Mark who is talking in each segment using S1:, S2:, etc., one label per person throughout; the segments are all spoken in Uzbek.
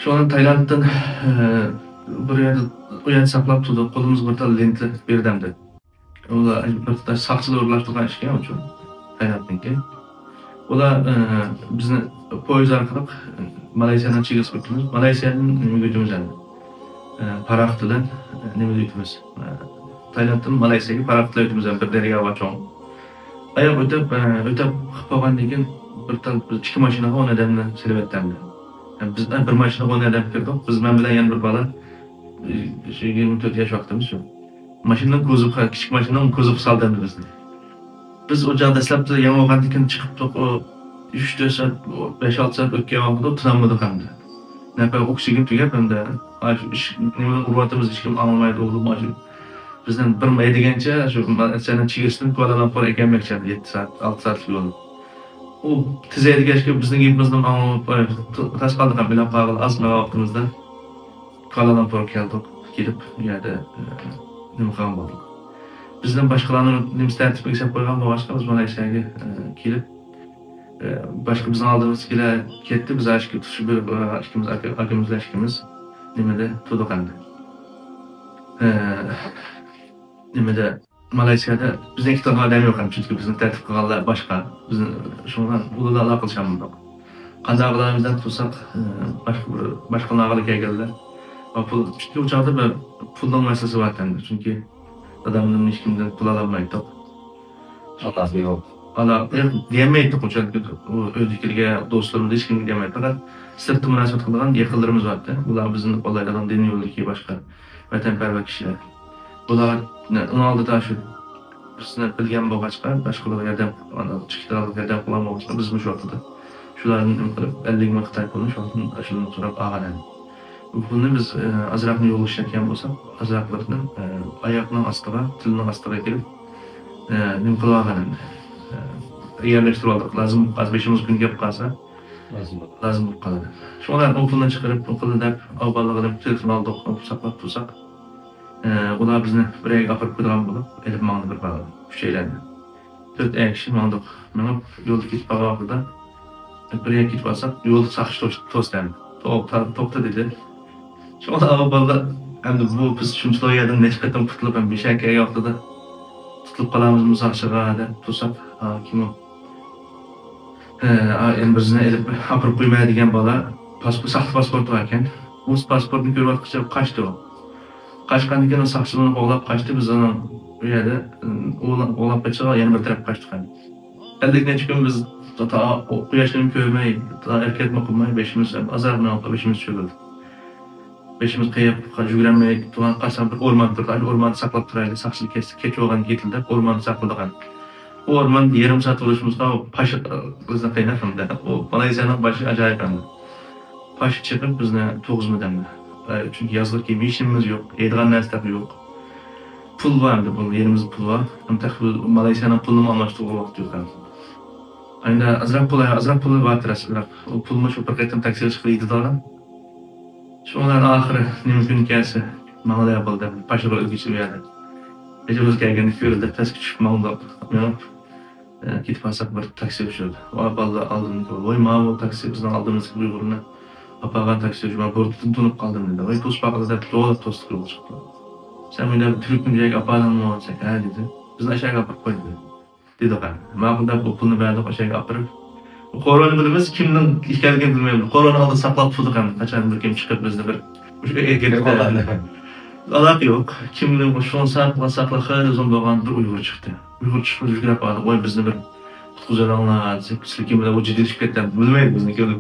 S1: Şu an Tayland'dan buraya uyan saklap tuttuk. Kolumuz bir tal lenti birdemdi. Ola bir saksıda uğurlaştırgan işken uchun Tayland'niki. Ola bizni poyez arkalık Malaysiyadan çıkış ötümüz. Malaysiyanın nime gücümüz yani. Paraktıdan nime gücümüz. Tayland'dan Malaysiya'ya paraktıdan ötümüz yani bir derya var çoğun. Ayak ötüp xıpagan degen bir tal iki maşina on adamla selebetlendi. Yani bizden bir maşina on adam kirdik. Biz men bilen yan bir bala 24 yaş vaktimiz şu. Maşinadan kozup, küçük maşinadan kozup saldandı bizni. Biz o çağda eslapta yama oğandikin çıkıp o 3-4 saat, 5-6 saat ötken vaqtda tunanmadık hem de. Näpe oksigen tügep hem de nime urvatımız hiç kim anlamaydı oğlum aşı. Bizden bir may degençe şu senen çigestin Kuala Lumpur ekenmek 7 saat, 6 saat yolu. O tizeydi geçke bizden gibimizden anlamayıp taş kaldık hem bilen bağlı azma vaqtımızda Kuala Lumpur keldik, gelip yerde nime kalmadık. Bizden başkalarının nimiz tertip geçip koygan başkamız Malaysiya'ya gelip başka bizden aldığımız kile ketdi, biz aşkı tutuşu bir akımız nimede tuduk endi. Nimede Malaysiya'da bizden iki tane adam yok hem çünkü bizim tertip kılganlar başka. Bizim şundan ulula alakılışamındak. Kandağılarımızdan tutsak başka nağalı geldiler. Çünkü uçakta bir puldan meselesi var endi. Çünkü adamın hiç kimden pul alamaydık.
S2: Allah bir yol.
S1: Ala diyemeydik uçakta ödükilge dostlarımız hiç kim diyemeydik. Fakat sırtı münasebet kılgan yakınlarımız vardı. Bunlar bizim olaylardan deniyordu ki başka vatanperver kişiler. Bunlar onu aldı da şu bizden bilgen boğaçka, başkaları yerden çıktıralık yerden kullanmamışlar. Bizim şu ortada. Şuların 50 bin Xitay pulunu şu ortadan aşılığını sorup ağalan. Bunu biz azraqni yolu işletken olsak, azraqlarını ayakının astığa, tilinin astığa gelip nim kılıp ağalan. Yerleştirip aldık. Lazım, az 5 gün gap kalsa lazım bulup kaladı. Şu onların okuldan çıkarıp, okulda dep, avballığı telefon aldık, saklap tutsak. Ular bizni bir ay apırıp koyduğun bulup, elip mağını bir bağlı, şeylendi. 4 ay kişi mağındık. Menip yolu gitip bağlı bir ay gitip alsak, yolu sakış toslayandı. Tokta dedi. Şu onlar avbalda, hem de bu biz şunçluğa yerden neçketten tutulup, hem bir şekaya yaptı da tutulup kalamız musakşığa tutsak, kim o? Yani bizini elip apırıp koymaya degen bala, sahtı pasportu varken, bu pasportunu görüp attıkça kaçtı o. Kaçkan deken o sakçılığını qoğlap kaçtı, biz onu bu yerde oğlap kaçığa yeni bir taraf kaçtık. Eldik ne çıkın biz o yaşlarını kövmeyi, erketme kılmayı 5'imiz, azarını alıp 5'imiz çöküldü. 5'imiz kıyıp, jügülenmeyi, tuğan kaçsan bir orman durdu, ormanı saklap duraydı, sakçılı kestik, keç oğlan getildi, ormanı sakladık. O orman yarım saat oluşumuzda o paşı bizden kaynaklandı. O Malaysiya'nın başı acayip andı. Paşı çıkıp bizden 9 müdemdi. Çünkü yazlık gibi işimiz yok, eydiğen nesler yok. Pul vardı, bu yerimizde pul var. Ama Malaysiya'nın pulunu anlaştığı o vakit yok. Aynı azrak pulu vardır aslında. O pulunu şu paketten taksiye çıkıydı da. Şu onların ahırı mümkün hikayesi Malaya yapıldı. Paşı böyle geçiyor yani. Gece biz gelgenlik görüldü, ters küçük malında gidip alsak bir taksi uçurdu. O abalda aldım dedi. Oy mavi taksi bizden aldığımız gibi uyguruna apagan taksi uçurdu. Bortutun tunup kaldım dedi. Oy toz bakıldı da doğru toz kırıldı çıktı. Sen böyle bir Türk mücayek apagan mı olacak? Ha dedi. Bizden aşağıya apırıp koydu dedi. Dedi o kadar. Mağında bu pulunu verdik aşağıya apırıp. Korona bilmez kimden işgalgen bilmeyelim. Korona aldı saklap tuttuk hem. Kaçan bir kim çıkıp bizde bir gelip alak yok. Kimden şu an sakla hayli uzun boğan bir Uygur çıktı. Uygur çıkıp yüklep aldı. Oy bizni bir kutkuzel anladı. Silkim de o ciddi şirketten bilmeyiz bizni gördük.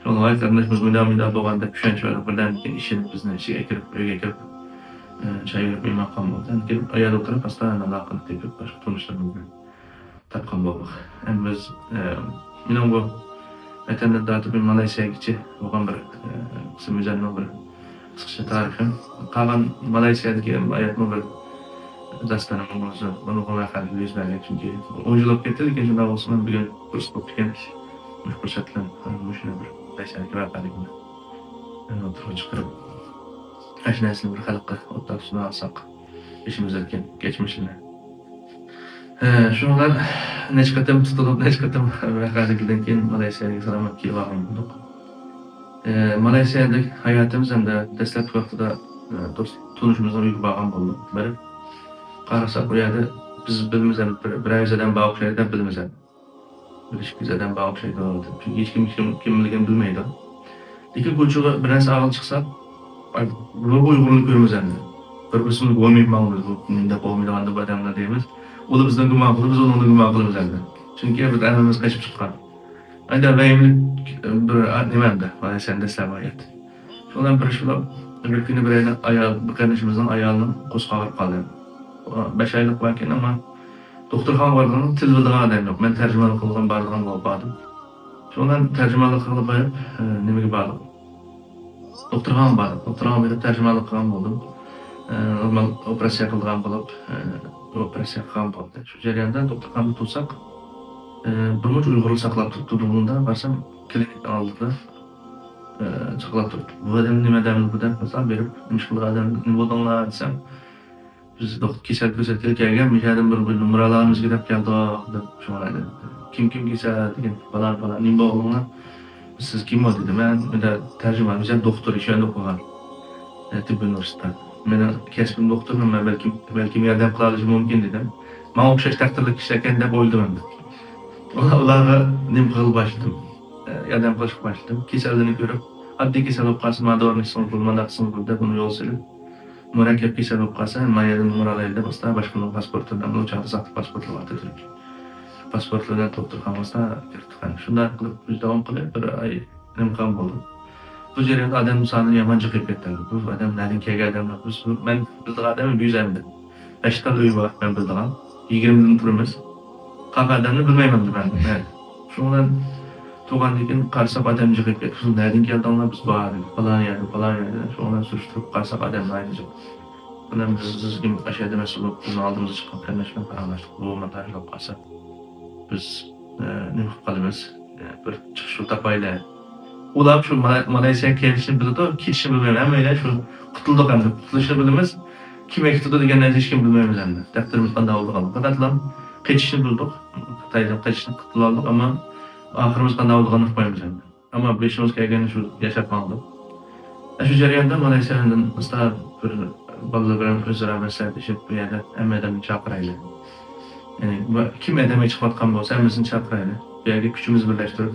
S1: Şu an vay kardeşimiz müdamida boğan da püşen şöyle birden işini bizni şey ekirip, öyle ekirip çay verip bir makam oldu. Gelip ayağa oturup hastaneden alakını tepip başka tanışlarımızla tapkan boğuk. Hem biz benim bu Etende dağıtıp bir Malaysiya'ya gidecek. Oğlan bir kısım üzerine bir kısıkça tarihim. Kalan Malaysiya'daki hayatımı bir dastanım olması, bana okumaya kalbim yüz vermek çünkü oyunculuk getirdik, ikinci daha olsun bir gün kurs koptukken fırsatla müşüne bir Malaysiya'daki var kalbimde. Oturup çıkarıp aşinasını bir halkı otobüsüne alsak işimiz erken geçmişine. Şunlar neçkatem tutulup neçkatem vakalıktan keyin Malaysiya'ga salamat kelib olgan bo'ldik. Malayziyada hayotimiz hamda dastlabki vaqtida tunishimizdan uyga borgan bo'ldim. Bir qarasak bu yerda biz bilamiz ham bir ayzadan bog' o'xshaydi deb bilamiz ham. Bilishimizdan bog' o'xshaydi deb. Chunki hech kimligini bilmaydi. Lekin ko'chaga bir narsa ag'il chiqsa, bu uyg'unlik ko'ramiz endi. Bir-birini bo'lmaymanmiz, bu menda bo'lmaydigan deb odamlar deymiz. Ular bizdan gumon qilib, biz undan gumon qilamiz endi. Chunki biz anamiz qochib chiqqan. Ayda vayimlik bir nimanda, mana senda samoyat. Shundan bir shulab, bir kuni bir ayol, bir qarindishimizning ayolini qo'zg'alib qoldi. 5 oylik ekan, ammo doktorxona borgan, til biladigan odam yo'q. Men tarjimalik qilgan borgan bo'ldim. Shundan tarjimalik qilib borib, nimaga bordim? Doktorxona bordim. Doktorxona berib tarjimalik qilgan bo'ldim. Normal operatsiya qilgan bo'lib, operatsiya qilgan bo'ldi. Shu jarayonda doktorxonada tursak, bir muncha uyg'urlar saqlab turibdi. Barsam, klinikdan oldida saqlab turibdi. Bu odam nimadan bilib, misol berib, nima qilgan odam nima bo'lganlar desam, biz doktor kasal ko'rsatib kelgan, mishadan bir numaralarimizni deb keldik deb so'radi. Kim kasal degan falan nima bo'lgan? Siz kim dedi? Men tarjimonimiz ham doktor ishonib o'qigan. Tibb universiteti. Meni kasbim doktorman, men balki yordam qila olishim mumkin dedim. Men o'xshash taqdirli kishi ekan deb o'yladim. Ularga nima qilib boshladim? Yordam qilishga boshladim. Kasallikni ko'rib, oddiy kasal bo'lib qolsa, madorlik qilmandaqsin deb uni yo'l silib, murakkab kasal bo'lib qolsa, men yerda numaralarni boshqa boshqa pasportlardan o'chadi, saqt pasportlar bor turibdi. Pasportlardan doktorxonasida kiritgan. Shunday qilib davom qilib bir oy nima qilgan bo'ldim. Bu jarayonda odam soni yomon chiqib ketdi. Bu odam nadin kelgan odamlar. Men bildigan odam 100 endi. 5 ta uy bor, men bildigan. 20 dan turamiz. Qanaqa odamni bilmayman men. Shundan tug'andan qarsak odam chiqib ketdi. Siz nadin keldinglar, biz bor edik. Falan yerda. Shundan surishtirib qarsak odam aytdi. Bundan biz kim ashada mas'ul bo'lib oldimizga chiqqan qanday qarashdik. Bu matalab qolsa biz nima qilamiz? Bir chiqish topaylar. Ular shu Malayziyaga kelishni biladi, ketishni bilmayman. Hamma shu qutuldik endi. Qutulishni bilamiz. Kim qutuldi degan narsa hech kim bilmaymiz endi. Taqdirimiz qanday bo'lgan. Faqatlam ketishni bildik. Xitoydan ketishni qutula oldik, ammo oxirimiz qanday bo'lganini bilmaymiz endi. Ammo beshimiz kelganda shu yashab qoldik. Shu jarayonda Malayziyadan istab bir bolalar bilan o'zaro maslahatlashib, bu yerda hammadan chaqiraylik. Ya'ni kim adamga chiqayotgan bo'lsa, hammasini chaqiraylik. Bu yerga kuchimizni birlashtirib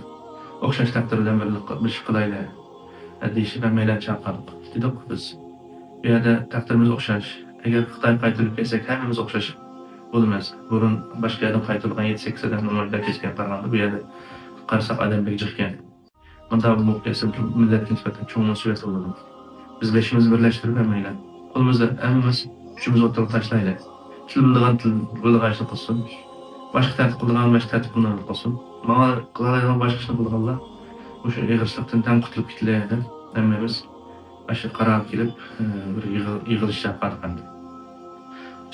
S1: o'xshash taqdirdan bir ish qilaylik. Deyishib hammalar chaqirdik. Dedik biz. Bu yerda taqdirimiz o'xshash. Agar Xitoy qaytirib kelsak, hammamiz o'xshash bo'lamiz. Burun boshqa yerdan qaytirilgan 7-8 odam normalda kechgan qaraganda bu yerda qarsak odamga jiqgan. Bunda bu kelsa millatga nisbatan cho'ng mas'uliyat bo'ladi. Biz beshimizni birlashtirib hammalar qo'limizda hammamiz kuchimizni o'rtaga tashlaylik. Til biladigan til biladigan qilsin. Boshqa tartib qiladigan qilsin. Mana qiladigan boshqa ishni qilganlar o'sha yig'ilishdan ham qutulib ketlaydi. Hammamiz o'sha qaror kelib bir yig'ilish chaqirdik.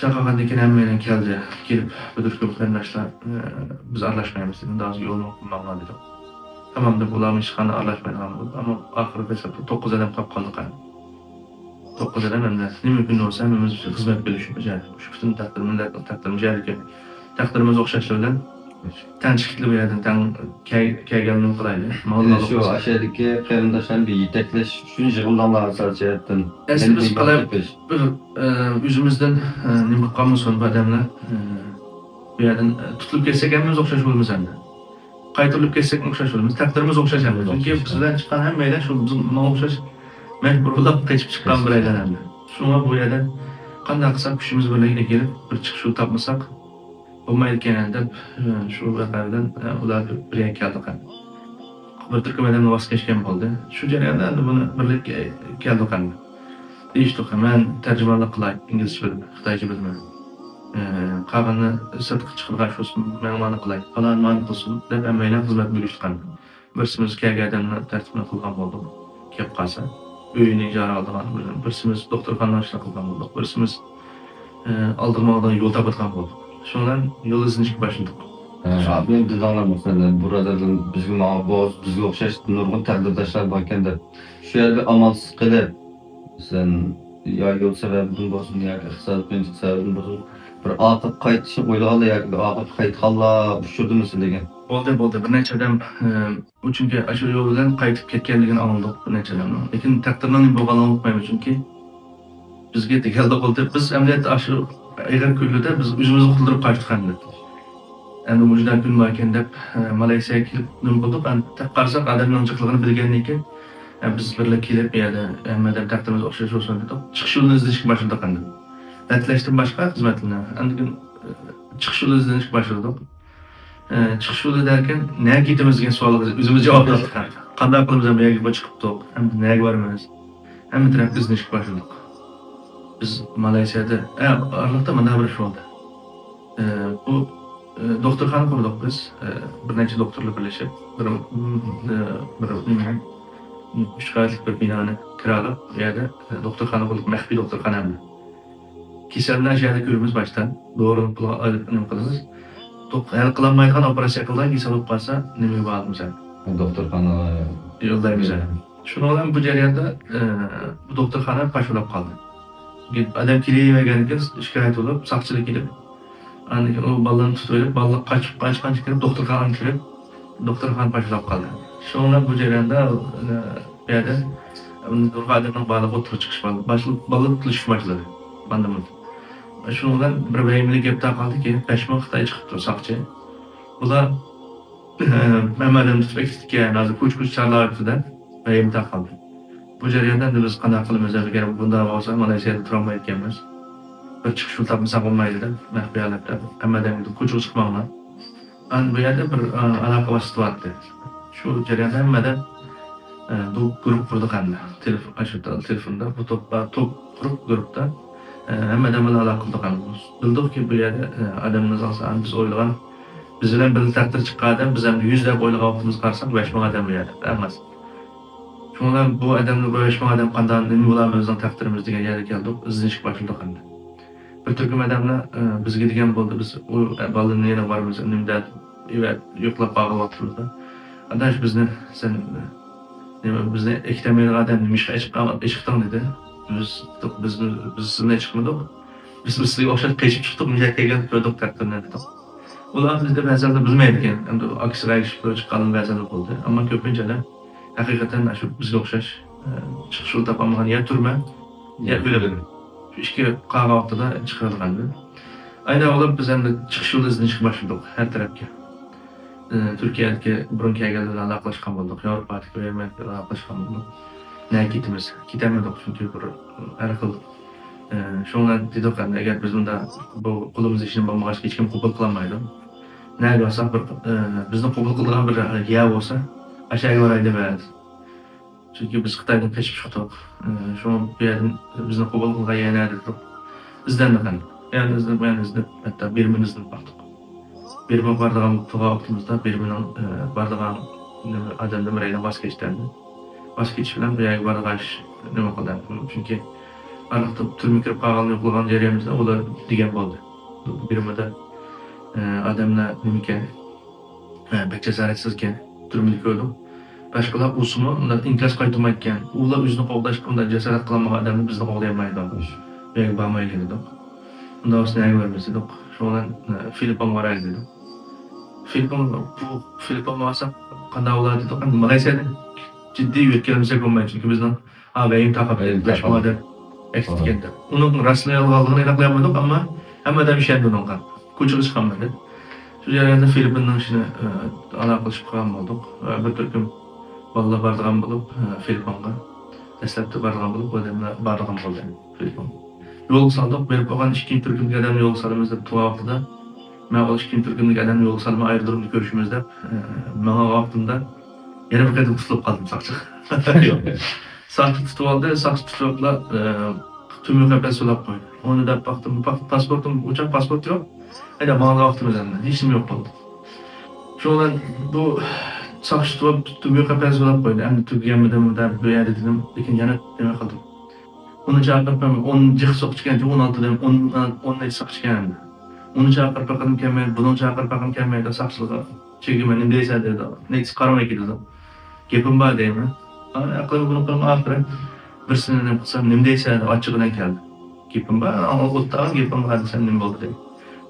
S1: Chaqirgandan keyin hammalar kelib budirkib qarindoshlar biz aralashmaymiz dedim. Daha yo'lni qilmoqman dedim. Tamam deb ularning ish qanday aralashmaydigan bo'ldi. Ammo oxirida esa 9 odam qolib qoldik. 9 odam endi nima kun bo'lsa hammamiz xizmat qilishib bajardik. Shu butun taqdirimiz jarga taqdirimiz o'xshashlardan tanishlikli bu yerdan kelganini qilaylik.
S2: Shu ashadagi qarindoshlarni bir yetaklash uchun yig'ilganlar asosiyatdan.
S1: Biz qalab bir o'zimizdan nima qilamiz bu odamlar bu yerdan tutilib kelsak hammamiz o'xshash bo'lamiz endi. Qaytirilib kelsak o'xshash bo'lamiz. Taqdirimiz o'xshash endi. Chunki bizdan chiqqan hammalar shu bizga o'xshash majburlab qochib chiqqan bir aylan endi. Shunga bu yerdan qanday qilsak kuchimiz birligiga kelib bir chiqish yo'l topmasak bo'lmaydi ekan deb shu vakardan ular birga keldik. Bir turkumadan voz kechgan bo'ldi. Shu jarayonda endi buni birlikka keldik endi. Deyishdik, men tarjimonlik qilay, inglizcha bilmayman, xitoycha bilmayman. Qag'ini sirtqi chiqirgan shu ma'lumotni qilay, falan ma'lum qilsin deb hammalar xizmat bo'lishgan. Birsimiz kelgandan tartibni qilgan bo'ldik. Kelib qolsa, uyini ijara olgan, birsimiz doktorxonada ishlab qilgan bo'ldik. Birsimiz oldinmoqdan yo'l topgan bo'ldik. Shundan yo'l izlashga boshladik.
S2: Men bizlar masalan buralardan bizga ma'lum bizga o'xshash nurg'un taqdirdoshlar bor ekan deb shu yerda amalsiz qilib sen yo'l sababidan bo'lsin yoki iqtisodiy sababdan bo'lsin Bir aqib qaytishni o'ylaganlar yoki bir aqib qaytganlar ushurdimisi degan.
S1: Bo'ldi. Bir necha odam uchunki shu yo'l bilan qaytib ketganligini anladik bir necha odam. Lekin taqdirning bo'lganini unutmaymiz chunki bizga tekalda bo'ldi. Biz amaliyotda shu agar kunlarda biz o'zimizni qildirib qaytdik endi. Endi mujdan kun ekan deb Malayziyaga kelib nima qildik? Endi qarsak odamning jiqligini bilgandan keyin biz birga kelib yerda hammadan taqdirimiz o'xshash bo'lsin dedik. Chiqish yo'lini izlashga boshladik endi. Ta'tilashdan boshqa xizmatlarni endi chiqish yo'lini izlashga boshladik. Chiqish yo'li derken nega ketamiz degan savolga o'zimiz javob berdik. Qanday qilamiz ham bu yerga chiqibdik, endi nega boramiz? Hamma taraf izlashga boshladik. Biz Malayziyada araliqda mana bir ish bo'ldi. Bu doktorxona qurdik biz. Bir necha doktorlar birlashib, bir nima 3 qavatli bir binoni kiralib, bu yerda doktorxona qurdik, maxfiy doktorxona. Kasallar yerda ko'ramiz boshdan, doğru nima qilamiz? Hal qilinmaydigan operatsiya qilgan kasal bo'lib qolsa, nima bo'lamiz?
S2: Doktorxona
S1: yo'llaymiz. Shuning bilan bu jarayonda bu doktorxona pashulab qoldi. Adam kelmagan ekan, shikoyat bo'lib, saqchilik kelib, ani u bolalarni tutib olib, bolalar qochib kirib, doktorxonaga kirib, doktorxona pashulab qoldi. Shuning bilan bu jarayonda bu yerda adamning baliq o'tirib chiqish bo'ldi. Baliq tutilish boshladi. Bandamut. Shuning bilan bir vahimali gap tarqaldiki, Peshman Xitoy chiqibdi saqchi. Bular Mamadani tutib ketgan, hozir ko'ch-ko'ch charlayapti-da, vahim tarqaldi. Bu jarayonda biz qanday qilamiz agar bunday bo'lsa, Malayziyada tura olmayotganmiz. Bir chiqish yo'l topmasak bo'lmaydi-da, maxfiyalikda. Hammadan ko'chib chiqmoqlar. Bu yerda bir aloqa vositasida. Shu jarayonda hammadan bu guruh qurdik endi. Telefonda bu top quruq guruhda hammadan bilan aloqa qildik. Bildikki bu yerda odamimiz asosan biz o'ylagan biz bilan bir taqdir chiqqan odam biz ham 100 deb o'ylagan vaqtimiz qarsak 5 ming odam bu yerda emas. Shundan bu odamni 5 ming odam qanday nima bo'ladi bizning taqdirimiz degan yerga keldik, izlashga boshladik endi. Bir turkum odamlar bizga degan bo'ldi, biz u bolalarni yana bormiz, nimda yo'qlab qolgan vaqtimizda. Adash bizni sen bizni ektamaydigan odam nima ishga chiqqan dedi. Biz sizni chiqmadik. Biz sizga o'xshab qechib chiqdik, mijak kelgan ko'rdik taqdirni dedik. Ular bizda ba'zanda bilmaydi ekan, endi aksirayib chiqqan ba'zanda bo'ldi. Ammo ko'pinchalar haqiqatan shu bizga o'xshash chiqish yo'li topolmagan ya turma, ya o'lim. Shu ishga qolgan vaqtida chiqarilgandi. Aynan ular biz endi chiqish yo'li izlashga boshladik har tarafga. Turkiyadagi burun kelganlarga aloqalashgan bo'ldik, Yevropadagi Amerikaga aloqalashgan bo'ldik. Nega ketamiz? Ketamadik chunki bir har xil shundan dedik endi agar biz bunda bu qo'limiz ishini bo'lmag'ach hech kim qabul qilmaydi. Nega bo'lsa bir bizni qabul qilgan bir ya bo'lsa, ashaga boraydi emas. Chunki biz Xitoydan qochib chiqdik. Shu bu yerdan bizni qabul qilgan yana dedik. Izlandik endi. Yani izlab hatta birbirimizdan baktık. Birbirim bardagan vaqtimizda birbirining bardagan odamdan biraydan voz kechdi. Voz kechish bilan bu yerga bardash nima qildi? Chunki aniqda turma kirib qolgan yo'qlagan jarayonimizda ular degan bo'ldi. Birimida odamlar nima ekan? Bekcha zaratsiz ekan, turmani ko'rdim. Boshqalar o'simi undan inkas qaytmayotgan. Ular o'zini qo'g'dash qilgan jasorat qilmagan odamni bizni qo'g'dayolmaydi. Bu yerga bormaydi dedik. Undan sonra ne görmesi dedik. Şu an Filipon var dedik. Filipon varsa qanday bo'ladi dedik. Malayziyada jiddiy yetganimizga ko'nmaydi çünkü bizning avayim taqib lashmada ektikanda. Uning rasmiy yolg'onligini aniqlayolmadik, ammo hammadan ishonadi unga. Ko'chirish qilmadi. Shu jarayonda Filiponning ishini aloqa qilib qolgan bo'ldik. Bir turkum bolalar borgan bo'lib Filiponga dastlabda borgan bo'lib, odamlar borgan bo'ldi Filipon. Yol saldık, berip olan işkin Türk'ün adamı yol salımızda tuğa vaxtıda ben o işkin Türk'ün adamı yol salımı ayrıldırımda görüşümüzde bana vaxtında yine bir kadın tutulup kaldım sakçı. Sakçı tutup aldı, sakçı tutupla tüm mükemmel solap koydu. Onu da baktım, pasportum, uçak pasport yok. Hayda bana vaxtım üzerinde, işim yok oldu. Şu an bu sakçı tutup tüm mükemmel solap koydu. Hem de Türkiye'mden bu yerde dedim, lekin yana demek kaldım. Onu çağırıp onun cık sok çıkan, 16 dem, onun ne sak çıkan. Onu çağırıp bakalım kemer, bunu çağırıp bakalım kemer de saksılığa. Çünkü benim deyse dedi, neyse karamaya gidiyordu. Gepim var değil mi? Aklımı bunu kırım aferin. Birisine ne kılsam, nem deyse de açıkından geldi. Gepim var, ama o da gepim var, sen nem oldu değil.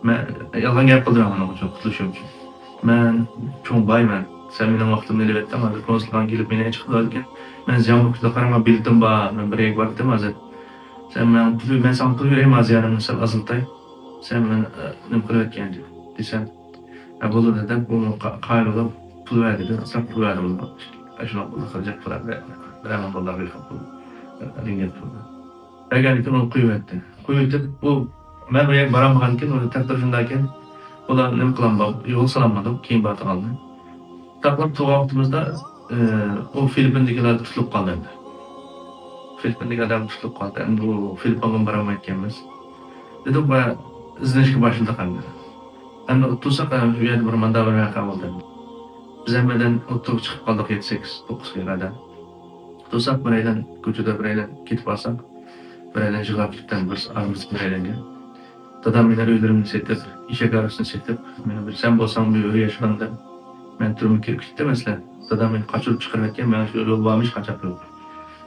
S1: Men yolg'on gap qildim onun uchun, qutulishim uchun. Men cho'ng boyman. Sen mening vaqtimni elib hozir konsulxonaga kelib meni chiqib ekan. Men ziyonkada qarama bildim ba, men bir yer vaqtim hozir. Sen men sana pul vereyim az yarım sal azıltay. Sen men nim qilayotgan desam, bo'ldi dedim, uni qayrılib pul verdi dedi. Sen pul verdi bunu. Şuna pul xarajat qilib beraman dollar berib pul. Ringgit pul. Agarlikni uni qo'yib etdi. Qo'yib etib, bu men u yer boramagan ekan, uni taqdir shunday ekan. Ular nim qilaman, yo'l solamadim, keyin borib qoldim. Taqlab to'g'rimizda o Filipindagilar tutilib qoldi. Filipindagilar tutilib qoldi. Endi bu Filippinga boramayotganmiz. Dedim va izlashga başladık endi. Endi tutsaq u yerda bir mandavr vaqa bo'ldi. Biz hammadan o'tib chiqib qoldik 7-8-9 qadar. Tutsaq bir aydan ko'chada bir aydan ketib olsak, bir aydan yig'lab ketdim biz arimiz bir aylanga. Dadam meni o'ylarimni setib, eshak arasini setib, meni bir sen bo'lsang bu yerga yashaganda men turmga kirib ketdim mesela. Dadam meni qochirib chiqarayotgan, men shu yo'l bormish qochib yo'q.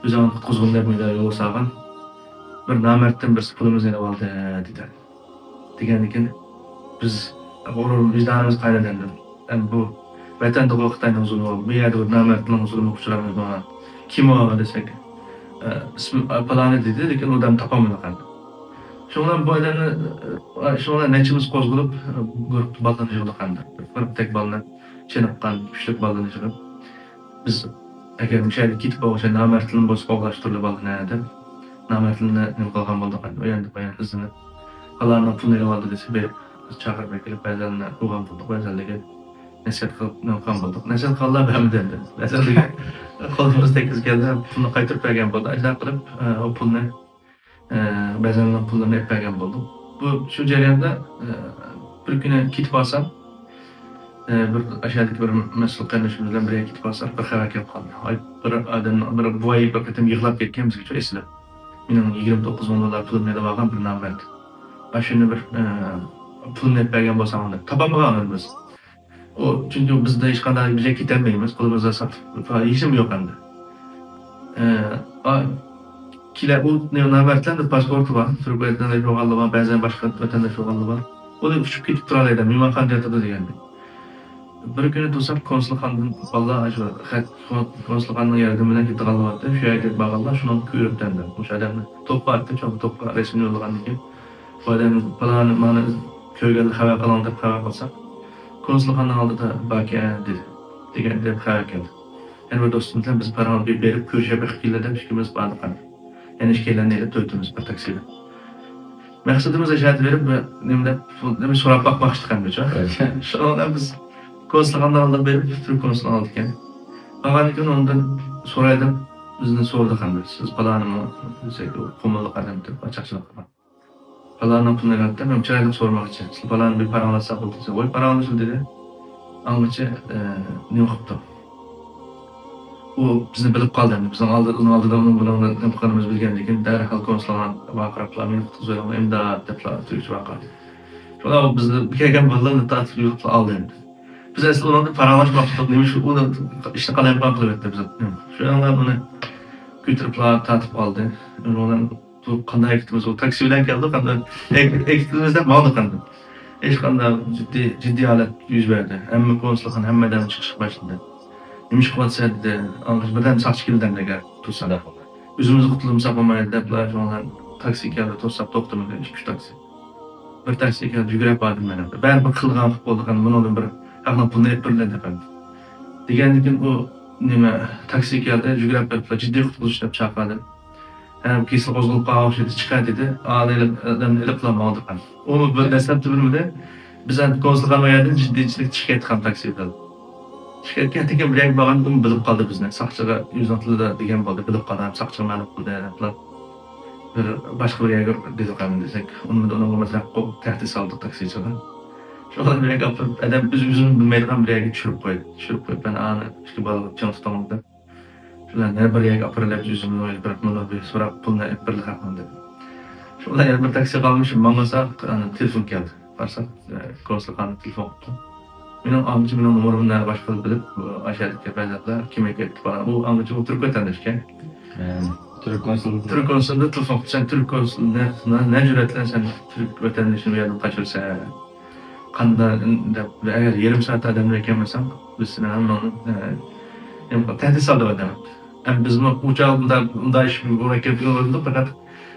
S1: Biz onu quzg'unlar meni yo'l sog'in. Bir namertdan bir pulimizni olib oldi dedi. Degandan biz g'urur vijdonimiz qaynadan. Endi bu vatanda qo'rqitaydan uzun bo'lib, bu yerda namertdan uzun uchramiz bana. Kim o desak, ismi palani dedi, lekin odam topolmagan. Şundan bu adamni şundan nechimiz qo'zg'ilib, guruh baldan yig'ilgandi. Bir tek baldan chiniqqan, kuchli baldan yig'ilib biz agar o'shaga ketib o'sha namertdan bo'lsa qo'g'lashtirib baldan namertlarni nima qilgan bo'ldik endi. Endi bayan izini qalarni pulni oldi desa berib chaqirib kelib bazalni qo'ygan bo'ldik. Bazalga nasihat qilib nima qilgan bo'ldik. Nasihat qilib hamda endi. Bazalga qo'limiz tekiz keldi, pulni qaytarib bergan bo'ldi. Ajda qilib o pulni bazalni pulini bergan bo'ldik. Bu shu jarayonda bir kuni ketib olsam bir aşağıdaki bir mas'ul qarindashimiz bilan birga ketib olsak, bir xabar kelib qoldi. Bir odam bir voy bir qatam yig'lab ketganimizga eslab. Mening 29 ming dollar pulimni olib olgan bir navbat. Ashuni bir pulni bergan bo'lsam unda topolmaganmiz. O chunki bizda hech qanday bir joyga ketolmaymiz, qo'limizda sotib ishim yo'q endi. Kila u navbatlarda pasporti bor, Turkiyadan yo'g'olib olgan, ba'zan boshqa vatandosh yo'g'olib olgan. Ular uchib ketib turarlar, men qanday degandim. Bir kuni tursam konsulxonadan vallahi shu konsulxonaning yordamidan ketib qolyapti. Shu yerga borganlar shuni ko'rib tandim. O'sha odamni to'platdi, to'pqa rasmini yo'llagan ekan. Bu odam falani mana ko'rgan xabar qilgan deb xabar qilsa, konsulxonaning oldida baka dedi. Degan deb xabar keldi. Yana bir do'stim bilan biz parani berib ko'rishga qildi deb ikimiz bordik. Yana ishkelarni elib to'ytimiz bir taksida. Maqsadimiz ajratib berib, nima so'rab boqmoqchi ekanmiz. Shundan biz konsulxonadan olib berib, Türk konsulxonadan oldik ekan. Qolgan kun ondan so'raydim, bizni so'radi qanday. Siz palanimi desak, qo'millik odam deb ochaqchilik qilgan. Palanini pulni oldi, men chiroyli so'ramoqchi. Siz palanini bir paranglasa bo'ldi desa, voy paranglashim dedi. Angacha nima qilibdi? U bizni bilib qoldi. Bizning oldida uning bilan nima qilganimizni bilgan lekin darhol konsulxonadan vaqirablar meni qutqizib imdod deb turuvchi vaqar. Shunday bizni kelgan bolalarni tatib yurib oldi. Biz aslında onu paranlaşmaktadık demiş, onu işte kalem qilib etdi biz. Şu anlar onu götürüp tatip aldı. Ondan qanday ekitimiz o taksi bilan keldi, qanday ekitimizden mağdur qanday. Hech qanday ciddi holat yuz berdi. Hamma konsulxona hammadan chiqish boshladi. Nima qilyapsa dedi, birdan saqchi keldim degan tursada. O'zimizni qutulimiz bo'lmaydi deb ular taksi keldi, to'sab to'xtamagan 2-3 taksi. Bir taksi keldi, yugurib bordim men. Baribir qilgan bo'ldi, bundan bir aqlan pulni berdilar deb. Degandan keyin u nima taksi keldi, yugurib beriblar, jiddiy qutqarish deb chaqirdi. Ham kesil qo'zg'alib qolib chiqadi dedi. Odamni ilib qilmoqdi. Uni bir dastlabki bilmadi. Biz ham konsulxonadan jiddiychilik chiqayotgan ham taksi berdi. Shirkatga tekin bilan borgan uni bilib qoldi bizni. Saqchiga yuzdan tilida degan bo'ldi, bilib qoldi, saqchi ma'lum qildi dedilar. Bir boshqa bir yerga dedi qani desak, uni matlab qo'yib tahdid soldi taksichiga. Şolar bilan gapirib, adam biz o'zimiz bilmaydigan bir yerga tushirib qo'ydi. Ben ani ishga bog'lab jon tutamoqda. Shularni bir yerga opirib o'zimni o'ylab bir so'rab pulni birlik haqman deb. Shular yana bir taksi qolmishim, mangasa telefon keldi. Qarasam, konsulxona telefon qildi. Mening amchim bilan numarimni boshqa bilib, aşağıdaki bazatlar kim ekan? Bu amchim o'tirib o'tandishgan.
S2: Türk konsulunda.
S1: Türk konsulunda telefon sen Türk konsulunda ne cüretle sen Türk vatandaşını bir yerden kaçırsa kanda eğer yarım saat adamla ekemesem biz sana onu tehdit saldı adam. Hem bizim uçağında iş olarak yapıyordu fakat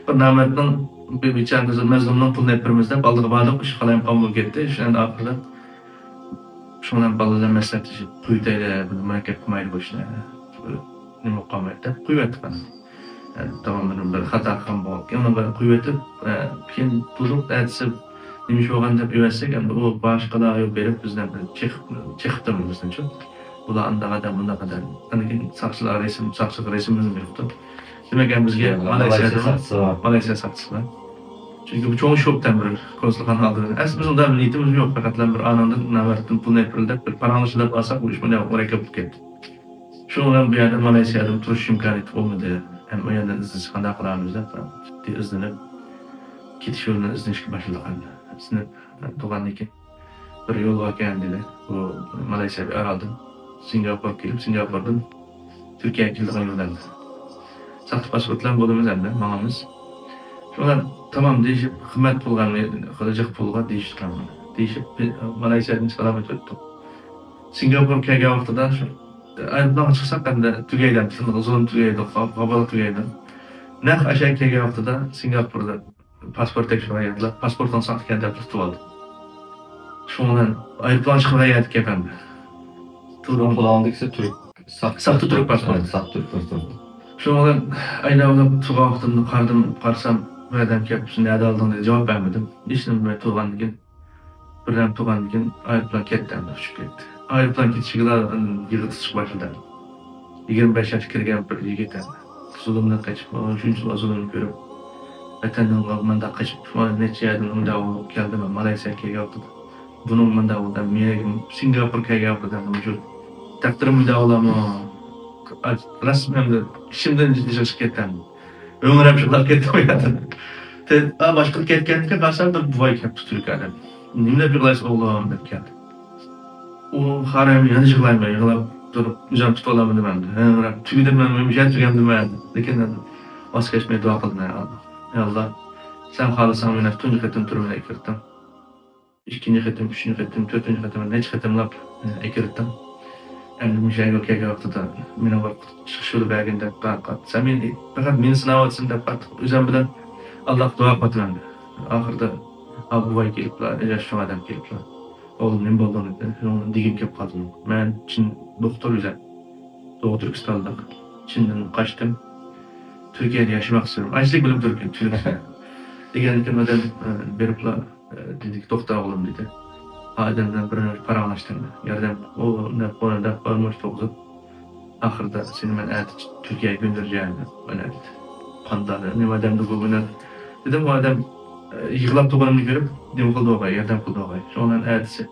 S1: bir namerden bir çantası mezunun pulunu hepimizde balığı bağladık iş kalan pamuk gitti. Şimdi ahırda şundan balığı meslek işi kuyutayla bunu merkep kumaylı başına ne mukammette kuyuet bana. Tamamen bir hata kan bu. Onu bir kuyueti kendi tutup dersi demiş olan da üyesek hem de o başka da yok verip bizden çıktım bizden çok. Bu da anda kadar bunda kadar. Hani saksılar resimimiz yoktu. Demek ki bizge Malaysia saksılar. Çünkü bu çoğu şoktan bir konsulkan aldı. Aslında bizim de niyetimiz yok fakat bir anında namertin pulunu yapıldı. Bir paranlaşıda basak bu iş bana oraya kapıp gitti. Şundan bir yerde Malasya'da turuş imkaniyeti olmadı. Hem o yerden izlesi kanda kılarımızda ciddi izlenip kitiş yolundan izlenişki başladık. İzlenip Doğan'daki bir yol vakıyan dedi. Bu Malasya'ya bir aradım. Singapur'a gelip Singapur'dan Türkiye'ye kilden yollandı. Sahtı pasportlar bolumuz hem de mamamız. Şundan tamam değişip hizmet pulganı, kılacak pulga değiştik ama. Değişip Malasya'dan selamet ettim. Singapur'a gelgen vaktidan şu ayrıdan çıksak hem de Tugay'dan, uzun Tugay'dan, kabalı Tugay'dan. Ne aşağı gelgen vaktidan Singapur'da pasport tekrar geldiler. Pasporttan sahtı kendi tutup aldı. Şundan ayrıdan çıkmaya geldik efendim.
S2: Turun kulağındaki Türk.
S1: Sahtı Türk pasportu.
S2: Sahtı Türk pasportu.
S1: Şundan aylavda tuğa vaxtımda qarsam bir adam kelib shunday adaldan dedi cevap vermedim. İşte ben tuğan degan birden tuğan degan ayrıplan ketdi endi uçup ketdi. Ayrıplan ketişiga yig'itish başladı. 25 yoshga kirgan bir yigit endi. Zulmdan qochib, shuncha yil zulmni ko'rib, vatandan manda qochib, necha yerdan unda olib keldim, Malayziyaga kelgandim. Bunun manda oldan men Singapurga kelgandim, shu taqdirimda olamo. Rasmen de şimdiden ciddi şirketten. Ömrüm şunlar kettim ya. Başka ketkenlikle karşılar da bu vay kep tutuyor adam. Nimle bir glas oğlum dedi geldi. O harem yanı çıklayım ben yıkılap durup güzel tutulamam dememdi. Ömrüm tüyüdüm ben müjdat tüyüdüm ben. Lekin vazgeçmeye dua kıldım ya. Ya Allah sen halısan beni tuncu ketim turumuna ekirttim. İkinci ketim, üçüncü ketim, dördüncü ketim, neç ketim lap ekirttim. Endi müşahede okuyacak vakti da meni bir çıkışılı belginde kalkat. Sen beni sınav etsin de üzem bilen Allah dua patlandı. Ahırda Abu Vay gelipler, yaşlı adam gelipler. Oğlum ne bolduğunu dedi. Onun digim kep kaldım. Ben Çin doktor üzem. Doğu Türkistan'da. Çin'den kaçtım. Türkiye'de yaşamak istiyorum. Açlık bilim Türkiye. Degenlikten öden beripler dedik doktor oğlum dedi. Adamdan bir para anlaştırdı. Yerden o ne da varmış to'g'izib ahırda seni ben Türkiye'ye göndereceğim önerdi. Pandalı ne adamda bu bunu dedim o adam yığılap tuğanımı görüp dem kıldı oğay yerden kıldı oğay. Şondan ertesi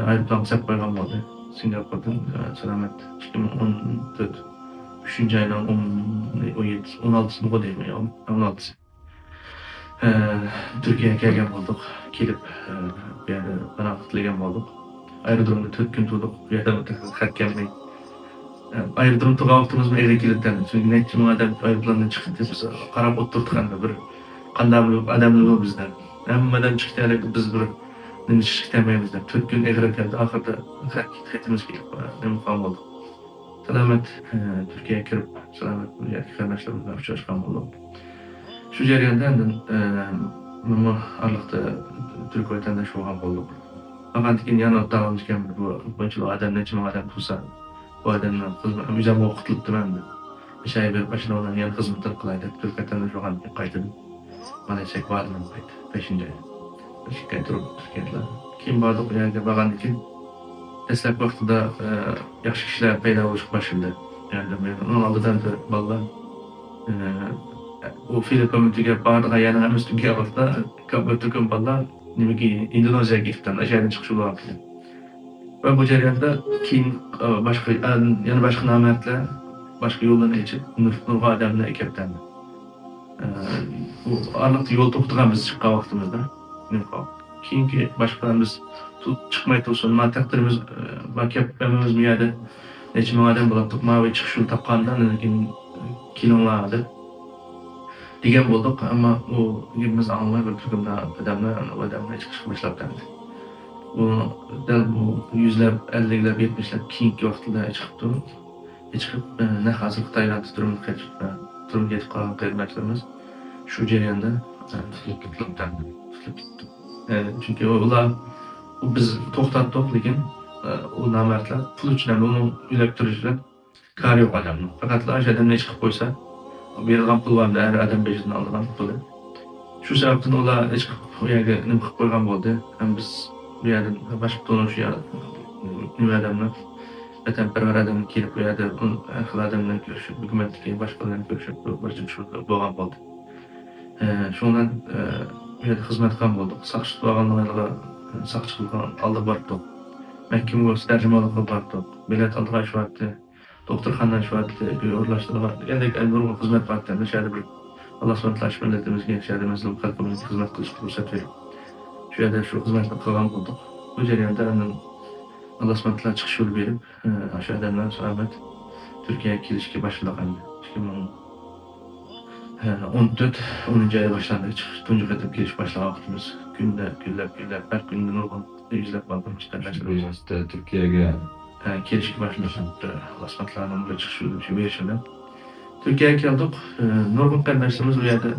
S1: ayrıplam sep koygan oldu. Singapur'dan selamet 2014 3. aydan 16'sı bu değil mi ya 16'sı. Türkiye'ye kelgen olduk. Kelip bir yerde bana kutlayan olduk. Aerodromda 4 gün durduk. Bir yerden xat gelmeyi. Aerodrom tuğa vaxtımızın eve kilitlendi. Çünkü neçe adam aerodromdan çıktı. Biz qarab oturduk anda bir qanday adamlar var bizden. Hammadan chiqdi biz bir nima chiqmaymiz deb 4 gün evre keldi. Oxirida xatimiz kelib nima ham oldu. Selamet Türkiye'ye kirib selamet qarindoshlarimiz bilan uchrashgan bo'ldim. Şu jarayonda nima arliqda Türk vatandaşı bo'lgan bo'ldik. Faqat yana davomlashgan bu buncha odam necha ming odam tursa, bu odamlar xizmat o'zim o'qitilibdi menda. O'sha bir başlamadan yana xizmatlar qilaydi. Türk vatandaşı bo'lgan qaytdim. Malayziyaga bordim qaytdi. 5-oy. O'sha turib Turkiyada. Keyin bordik u yerga borgandan keyin dastlab vaqtida yaxshi kishilar paydo bo'lishga boshladi. Yani men oldidan bolalar o Filippinlarga bordiga yana hamma Türkiye vaqtida Türk'ün bolalar nimaga Indoneziyaga ketgan, aşağıdan chiqish bo'lyapti. Va bu jarayonda keyin boshqa namatlar boshqa yo'llarni ichib nurg'a odamlar ekibdan. Bu arliqda yo'l to'xtaganmiz chiqqan vaqtimizda. Keyingi boshqalarimiz chiqmay tursin, ma taqdirimiz bakabimiz bu yerda necha ming odam bo'lib turib, mavi chiqish yo'l topgandan keyin kilonlardı. Degan bo'ldik, ammo u biz anlamay bir turkumda odamlar chiqish boshlabdi. Bu dal bu yuzlab, 50lab, 70lab keyingi vaqtda chiqib na hozir Tailand turumga ketib qolgan qarindoshlarimiz shu jarayonda tutilib ketdi. Chunki ular biz to'xtatdik, lekin u namartlar pul uchun uni uylab turishlar kar yo'q odamni. Faqat odamni chiqib qo'ysa, berilgan pul var, her adam bejidan olgan puli. Shu sababdan ular chiqib u yerga nima qilib qo'ygan bo'ldi. Ham biz bu yerdan boshqa to'nish nima odamlar vatanparvar odamlar kelib bu yerda har xil odamlar ko'rishib, hukumatga boshqalarni ko'rishib, bo'lgan bo'ldi. Shundan bu yerda xizmat qilgan bo'ldik. Saqchi tutganlarga saqchi qilgan oldi bordik. Mahkamaga tarjimonlik qilib bordik. Bilet oldiga ishlatdi. Doktorxona ishlatdi, o'rlashtirib degandek nurg'un xizmat vaqtlarida shahar bir Alloh subhanahu va taolo millatimizga, shaharimizning xalqimizga xizmat qilishga fursat berdi. Shu yerda shu xizmatni qilgan bo'ldik. Bu jarayonda Alloh subhanahu va taolo chiqish yo'l berib, o'sha odamlar salomat Turkiyaga kelishga boshlagan. 2014 oyda boshlandi. Tunji qatib kelish boshlagan vaqtimiz. Kunlab har kuni nurg'un yuzlab balkon chiqarishlar
S2: Turkiyaga
S1: kelishga boshlagan. Alloh subhanahu va taolo umrga chiqish yo'li berishdi. Turkiyaga keldik. Nurg'un qarindoshlarimiz u yerda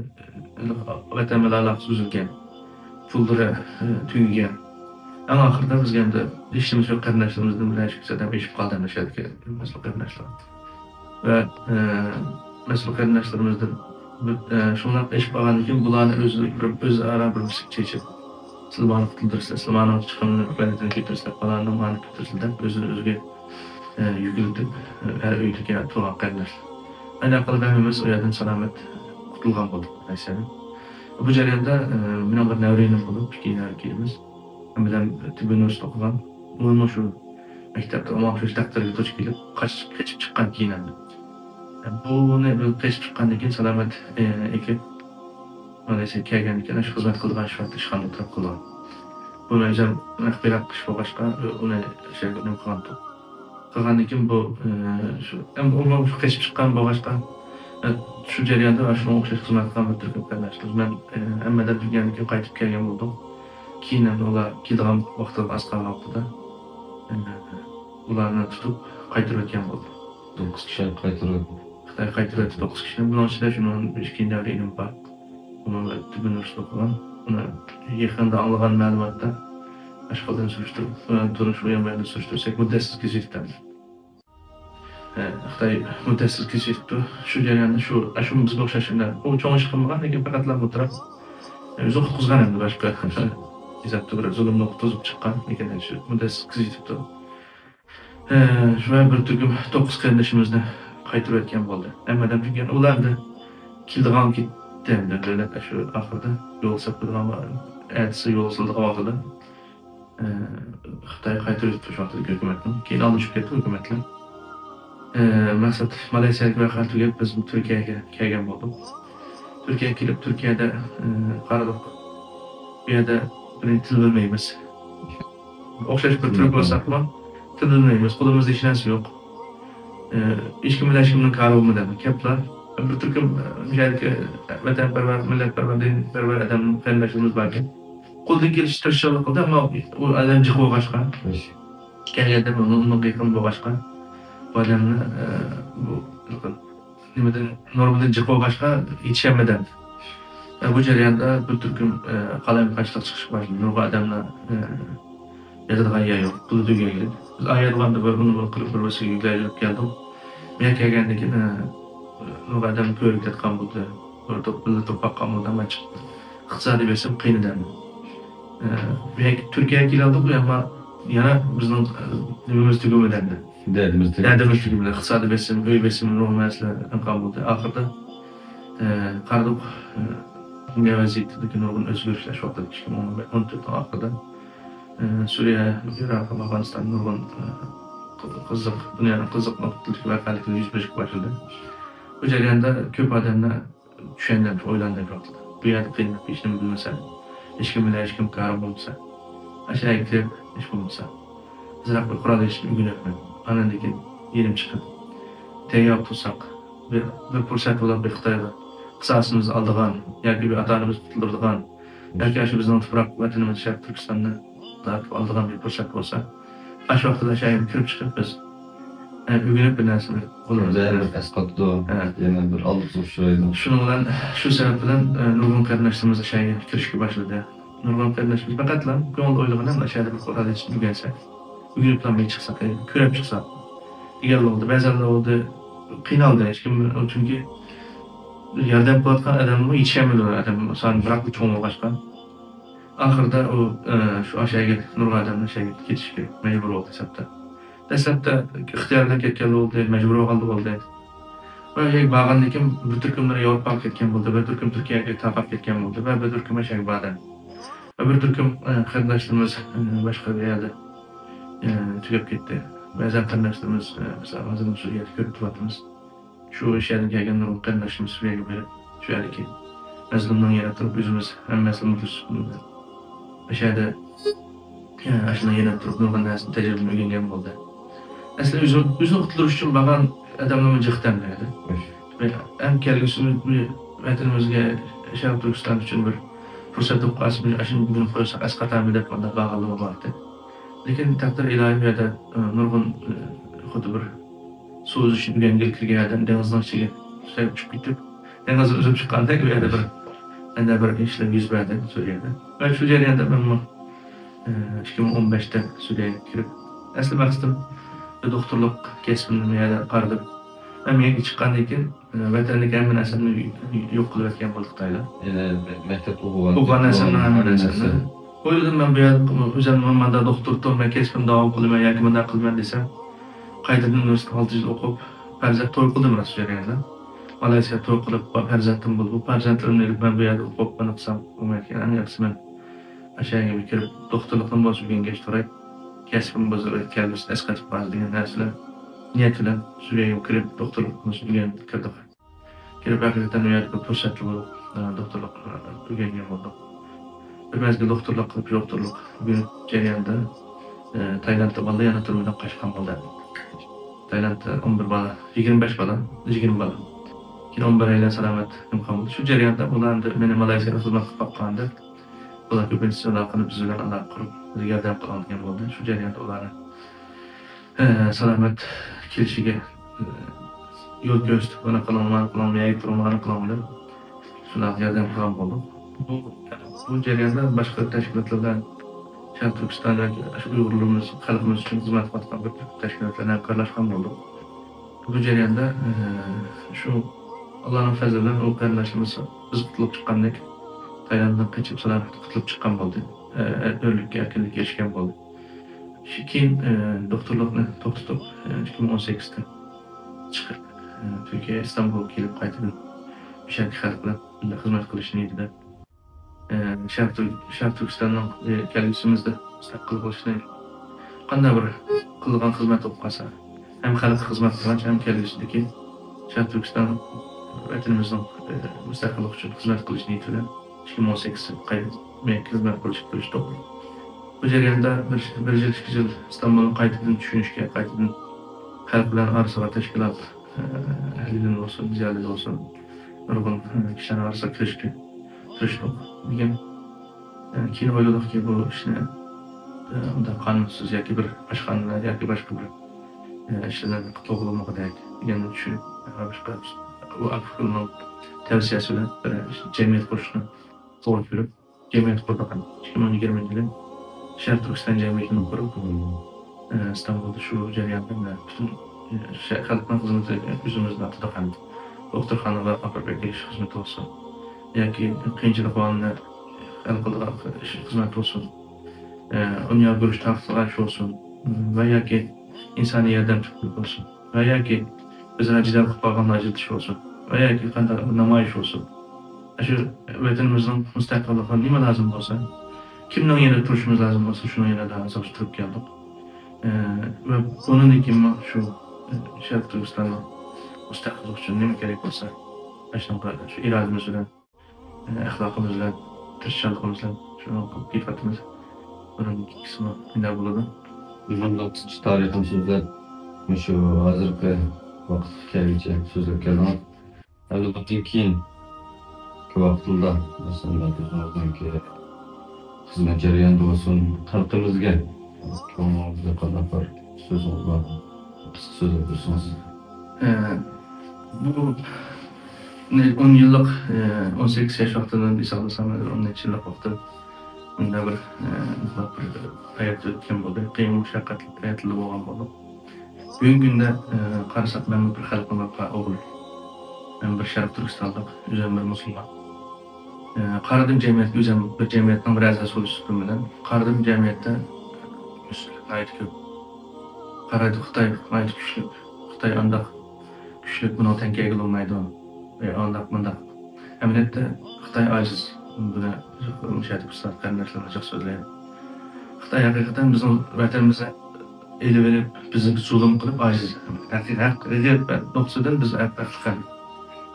S1: vatan bilan aloqasi uzilgan. Pullari tugagan. Eng oxirida bizga endi ishimiz yo'q qarindoshlarimizni bilan ishga eshib qoldi shahardagi mas'ul qarindoshlar. Va mas'ul qarindoshlarimizni shundan ish qilgandan keyin bularni o'zaro bir chechib Silvanov tildirsa, Silvanov chiqimini vatanini ko'tarsa, falanni mani ko'tarsa, o'ziga yugurib har uyga to'g'ri qarindoshlar. Aynan qilib hamimiz u yerdan salomat qutulgan bo'ldik aytsadim. Bu jarayonda mening bir navrinim bo'lib, ikki bilan tibb universitetida o'qigan. Umuman shu maktabda o'qish taqdiriga duch kelib, qochib chiqqan keyin buni qochib chiqqandan keyin salomat ekib mana shu kelgan ekan, shu xizmat qilgan shu vaqtda ishxonada o'tirib qolgan. Buni o'zim axborot qilish bo'lg'achqa, uni shunday qilgan. Qilgandan keyin bu shu umuman shu qochib chiqqan bo'lg'achqa shu jarayonda shu o'xshash xizmat qilgan turib qolganlar. Men hammadan turgandan keyin qaytib kelgan bo'ldim. Keyin ular kelgan vaqtda asqar vaqtida ularni tutib qaytarib o'tgan bo'ldi.
S2: 9 kishi qaytarib
S1: Xitoy qaytarib 9 kishi. Bundan ichida shuni ishkin davrinim bor. Uni tibb universitetida o'qigan. Uni yaqinda olgan ma'lumotda boshqalardan surishtirib, turish o'yinlarni surishtirsak muddatsiz ketibdi. Xitoy muddatsiz ketibdi. Shu jarayonda shu bizga o'xshashlar. U cho'ng ish qilmagan, lekin faqatlar o'tirib o'zi qutqizgan endi boshqa. İzatda bir zulmni qutqizib chiqqan, lekin shu muddatsiz ketibdi. Shuna bir turkum 9 qarindashimizni qaytarib o'tgan bo'ldi. Hammadan turgan ularni keldigan ketdi endi davlat shu oxirida yo'l sapirgan aytsa yo'l sildigan vaqtida Xitoy qaytarib o'tdi vaqtida hukumatni. Keyin olishib ketdi hukumatlar. Maqsad Malayziyalik vaqt tugab biz Turkiyaga kelgan bo'ldik. Turkiyaga kelib Turkiyada qaradik. Bu yerda til bilmaymiz. O'xshash bir turk bo'lsa ham til bilmaymiz. Qo'limizda hech narsa yo'q. Hech kim bilan hech kimning kari bo'lmadi. Kaplar bir turkum jarga vatanparvar, millatparvar, dinparvar odamning qarindoshimiz bor ekan. Qo'ldan kelish tirishchilik qildi, ammo u odam jiq bo'lg'achqa. Kelganda uni qiyqim bo'lg'achqa. Bu odamni bu nimadan normaldan jiq bo'lg'achqa yetishamadan. Bu jarayonda bir turkum qalam qachilik chiqish boshladi. Nurg'a odamlar yadadigan yer yo'q, puli tugaydi. Biz ayirganda buni qilib bir vasiga yuklab keldim. Men kelgandan keyin nurg'a odam ko'rib ketgan bo'ldi. Orada pulni to'paqqa olmadan men chiqdim. Iqtisodiy besim qiyin edi. Men Turkiyaga keldim, ammo yana bizning nimamiz tugamadan. Dardimiz tugamadan. Iqtisodiy besim, uy besim, nurg'amaslar imkon bo'ldi. Oxirida qaradik bunga vaziyatdagi nurg'un o'zgarishlar shu vaqtda 2014 oxirida Suriya, Iroq va Afg'oniston nurg'un dunyoning qiziq nuqtalik voqealiklar yuz berishga boshladi. Bu jarayonda ko'p odamlar tushungan, o'ylangan vaqtda. Bu yerda qiynab hech nima bilmasa, hech kim bilan hech kim karim bo'lsa, ashayga kirib hech bo'lmasa, bizlar bir qurol ishni o'rganayapman. Anandan keyin yerim chiqib, tayyor tursak, bir fursat bo'lib bir Xitoyda qisasimiz aldigan yoki bir atanimiz tutiladigan yoki shu bizning tuproq vatanimiz Sharq Turkistondan tortib oldigan bir fursat bo'lsa, shu vaqtda shayni kirib chiqib biz o'rganib bir narsani qo'limiz
S2: esqatdi, yana bir olib o'xshaydi.
S1: Shuning bilan shu sabab bilan nurg'un qarindoshlarimiz shayga kirishga boshladi. Nurg'un qarindoshlarimiz faqatlam ko'ngil o'ylagan ham shayda bir qo'rqadish o'rgansak, o'rganib tanmay chiqsak, ko'rib chiqsak, egal bo'ldi, ba'zan bo'ldi qiynaldi hech kim chunki yordam qilayotgan odamni yetishmaydi odam son biroq cho'ng bo'lgan. Oxirida u shu ashyaga nurg'un odamni shayga ketishga majbur bo'ldi hisobda. Dastlabda ixtiyordan ketgan bo'ldi, majbur bo'ldi. Va yak bag'andan keyin bir turkumlar Yevropa ketgan bo'ldi, bir turkum Turkiyaga tarqab ketgan bo'ldi va bir turkum shay ba'dan. Va bir turkum qarindoshlarimiz boshqa yerda tugab ketdi. Ba'zan qarindoshlarimiz masalan hozir Suriyada ko'rib turibmiz. Shu ishlardan kelgan nurg'un qarindoshlarimiz Suriyaga berib, shu yerga mazlumdan yana turib o'zimiz hammasini o'shada ashuna yana turib nurg'un narsani tajriba o'rgangan bo'ldi. Aslida o'zini qutqarish uchun bo'lgan odamlarni jiqtanmaydi. Ham kelgusimiz vatanimizga Sharq Turkiston uchun bir fursat bo'lib qolsa, shu buni qo'ysak asqatami deb bog'lanib bordi. Lekin taqdir ilohiyada nurg'un xuddi bir suv uchun o'rgangan kirgan dengizning ichiga tushib ketib, dengiz o'zib chiqqandek u yerda bir ishlar yuz berdi Suriyada. Va shu jarayonda men 2015da Suriyaga kirib, asli maqsadim doktorlik kasbini yana qardib. Amerika chiqqandan keyin vatanlik hamma narsani yo'q qilayotgan bo'ldi Xitoylar.
S2: Maktab
S1: o'qigan narsani hamma narsani. O'yladim men bu yerda o'zim manda doktor bo'lmay kasbimni davom qilaman yoki bunday qilman desam, qaytadan universitet 6 yil o'qib, farzand to'y qildim shu jarayonda. Malayziya to'y qilib farzandim bo'ldi. Bu farzandlarimni men bu yerda o'qib qolsam, bo'lmayotgan. Eng yaxshisi men ashyaga kirib doktorlikdan boshlangan gashtoray kasbim bozorga kelib asqatib qoldi degan narsalar niyat bilan Suriyaga kirib doktorlik qilishga kirdik. Kirib haqiqatan u yerda fursat bo'lib doktorlik o'rgangan bo'ldim. Bir mazgil doktorlik qilib doktorlik bugun jarayonda Tailandda bola yana turmadan qochgan bo'ldi. Tailandda 11 bola, 25 bola, 20 bola. Keyin 11 aylar salomat imkon bo'ldi. Shu jarayonda ularni meni Malayziyada xizmat qilib qolganda ular ko'pincha aloqani biz bilan aloqa qurib yordam qilgan bo'ldi. Shu jarayonda ularni salomat kelishiga yo'l ko'rsatib, buni qilolmayman, qilolmayman. Shunaqa yordam qilgan bo'ldim. Bu jarayonda boshqa tashkilotlar bilan Sharq Turkistonda shu Uyg'urlarimiz, xalqimiz uchun xizmat qilayotgan bir tashkilotlar bilan hamkorlashgan bo'ldik. Bu jarayonda shu Allohning fazli bilan u qarindoshimiz biz qutulib chiqqandek Tailanddan qochib salomat qutulib chiqqan bo'ldi. O'likka erkinlikka erishgan bo'ldi. Keyin doktorlikni to'xtatib 2018da chiqib Turkiya Istanbulga kelib qaytadan Sharq xalq bilan xizmat qilish niyatida Sharq Turkistonning kelgusimizda mustaqil bo'lishni qanday bir qilgan xizmat bo'lib qolsa, hem xalqqa xizmat qilgan, hem kelgusidagi Sharq Turkiston vatanimizning mustaqillik uchun xizmat qilish niyati bilan 2018 xizmat qilishga kirishdik. Bu jarayonda bir yil, 2 yil Istanbulni qaytadan tushunishga, qaytadan xalq bilan arasida tashkilot ahlidan bo'lsin, ziyolilar bo'lsin, nurg'un kishilar arasida kirishga kirishdik. Lekin keyin o'yladikki bu ishni unda qonunsiz yoki bir boshqalar yoki boshqa bir ishlardan to'g'rilmoqdek deganni tushunib, boshqa u aklning tavsiyasi bilan jamiyat qurishni to'g'ri ko'rib, jamiyat qurdik. 2020 yili Sharq Turkiston jamiyatini qurib, Istanbulda shu jarayonda butun xalqning xizmatiga o'zimizni atadigan doktorxonalar aqrabga xizmat olsin yoki qiyinchilik bo'lganda hal qiladigan xizmat bo'lsin, uni yordam taqsimlash olsin va yoki insoniy yordam bo'lsin va yoki bizlar juda qilib qolgan ajratish olsin va yoki qanday namoyish olsin. Shu vatanimizning mustaqilligiga nima lozim bo'lsa, kimning yanada turishimiz lozim bo'lsa, shuni yanada asostirib keldik. Va bundan keyin shu Sharq Turkistonning mustaqillik uchun nima kerak bo'lsa, shu irodamiz bilan, axloqimiz bilan, tirishchiligimiz bilan shuni qilib ketamiz. Bunun qismi bunday bo'ladi.
S2: Bizning tariximizda shu hozirgi vaqt hikoyaga so'zlab keldingiz. Endi bundan keyin vaqtida masalan o'zimizning xizmat jarayonida bo'lsin, xalqimizga ko'nglimizga qanday bir so'zlar bor, qisqa so'zlab bersangiz.
S1: Bu 10 yıllık, 18 yaş vaqtidan hisoblasam, 10 yillik vaqtda bunda bir hayot o'tgan bo'ldi, qiyin mushaqqatli hayotlar bo'lgan bo'ldi. Bugungi kunda qarasak, men bir xalqimga o'g'il, men bir sharq turkistonlik, o'zim bir musulmon. Qaradim jamiyatga, o'zim bir jamiyatning bir a'zosi bo'lish bilan qaradim jamiyatda musulmonlar ayt ko'p. Qaraydi Xitoy ayt kuchli, Xitoy andaq kuchli buni tankaga olmaydi. Andaq bundaq. Amaliyotda Xitoy aciz. Buni müşahede ustad qarindoshlarimiz yaxshi so'zlaydi. Xitoy haqiqatan bizning vatanimizga ele verib, bizni zulm qilib aciz. Haqiqatan nuqtadan biz haqliqan.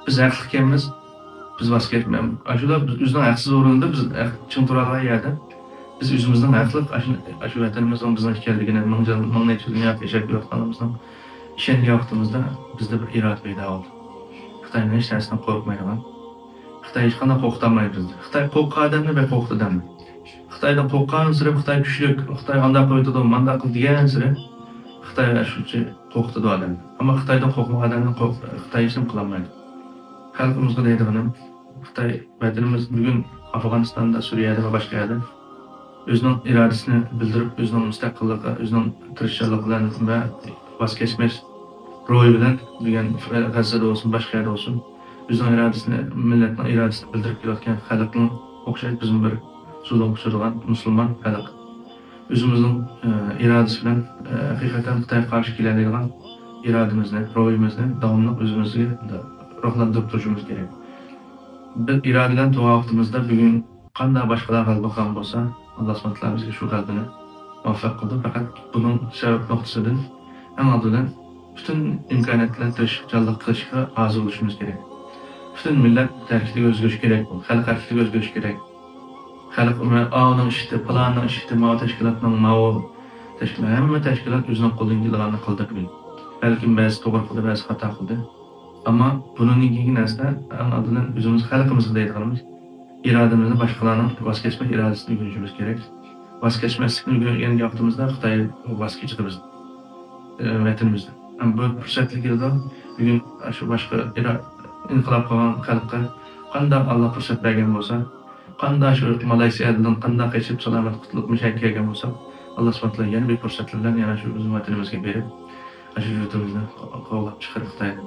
S1: Biz haqliqamiz, biz vos ketmaymiz. Shular o'zining haqsiz o'rinda biz chin tura olgan yerda biz o'zimizning haqliq shu vatanimizning bizning ekanligini, ming necha dunyoda yashab yotganimizdan ishongan vaqtimizda bizda bir iroda paydo bo'ldi. Xitoyning hech narsadan qo'rqmaydigan. Xitoy hech qanday qo'rqitmaydi bizni. Xitoy qo'rqqan odamni va qo'rqitadi. Xitoydan qo'rqqan sira Xitoy kuchli, Xitoy anda qo'ydi, manda qil degan sira Xitoy shuncha qo'rqitadi odamni. Ammo Xitoydan qo'rqmagan odamni Xitoy hech nima qilolmaydi. Xalqimizga deydiganim, Xitoy vatanimiz bugun Afg'onistonda, Suriyada va boshqa yerda o'zining irodasini bildirib, o'zining mustaqilligi, o'zining tirishchilik bilan va vos kechmas ro'y bilan degan G'azzada bo'lsin, boshqa yerda bo'lsin, o'zining irodasini, millatning irodasini bildirib kelayotgan xalqning o'xshash bizim bir zulm uchragan musulmon xalq. O'zimizning irodasi bilan haqiqatan Xitoyga qarshi keladigan irodamizni, ro'yimizni davomli o'zimizga ruhlantirib turishimiz kerak. Biz irodadan tug'an vaqtimizda bugun qanday boshqalar g'alaba qilgan bo'lsa, Alloh subhanahu va taolo bizga shu qalbini muvaffaq qildi. Faqat buning sabab nuqtasidan eng avvalidan bütün imkoniyatlarni tirishchilik qilishga hozir bo'lishimiz kerak. Bütün millat tarkibiga o'zgarish kerak, xalq tarkibiga o'zgarish kerak. Xalq o'ning ishida, planning ishida, tashkilotning tashkilot, hamma tashkilot o'zining qo'lidan kelganini qildi. Balkim ba'zi to'g'ri qildi, ba'zi xato qildi. Ammo buning keyingi narsa eng avvalidan o'zimiz xalqimizga deydiganimiz irodamizni boshqalarning vos kechmas irodasini o'rganishimiz kerak. Vos kechmaslikni o'rgangan vaqtimizda Xitoy vos kechdi biz vatanimizda. Bu fursatli keldi. Bugun shu boshqa inqilob qilgan xalqqa qanday Alloh fursat bergan bo'lsa, qanday shu Malayziyadan qanday qochib salomat qutulib mushakka kelgan bo'lsa, Alloh subhanahu va taolo yana bir fursatlardan yana shu o'z vatanimizga berib, shu yurtimizni qo'llab chiqarib Xitoyni.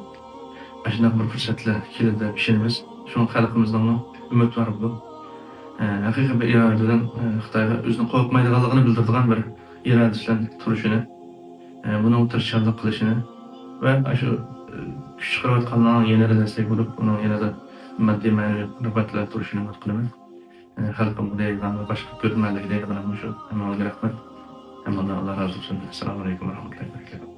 S1: Shunday bir fursatlar keldi ishimiz. Shu xalqimizning umidvor bo'lib, haqiqiy bir irodadan Xitoyga o'zini qo'rqmaydiganligini bildiradigan bir iroda bilan turishini, buni tirishchilik qilishini va shu kuch chiqarayotganlarning yanada destek bo'lib, uni yanada moddiy ma'naviy rag'batlantirib turishini umid qilaman. Xalqimga deydigan va boshqa ko'rmalarga deydigan shu. Hammaga rahmat. Hammadan Alloh razı olsun. Assalomu alaykum va rahmatullohi va barakatuh.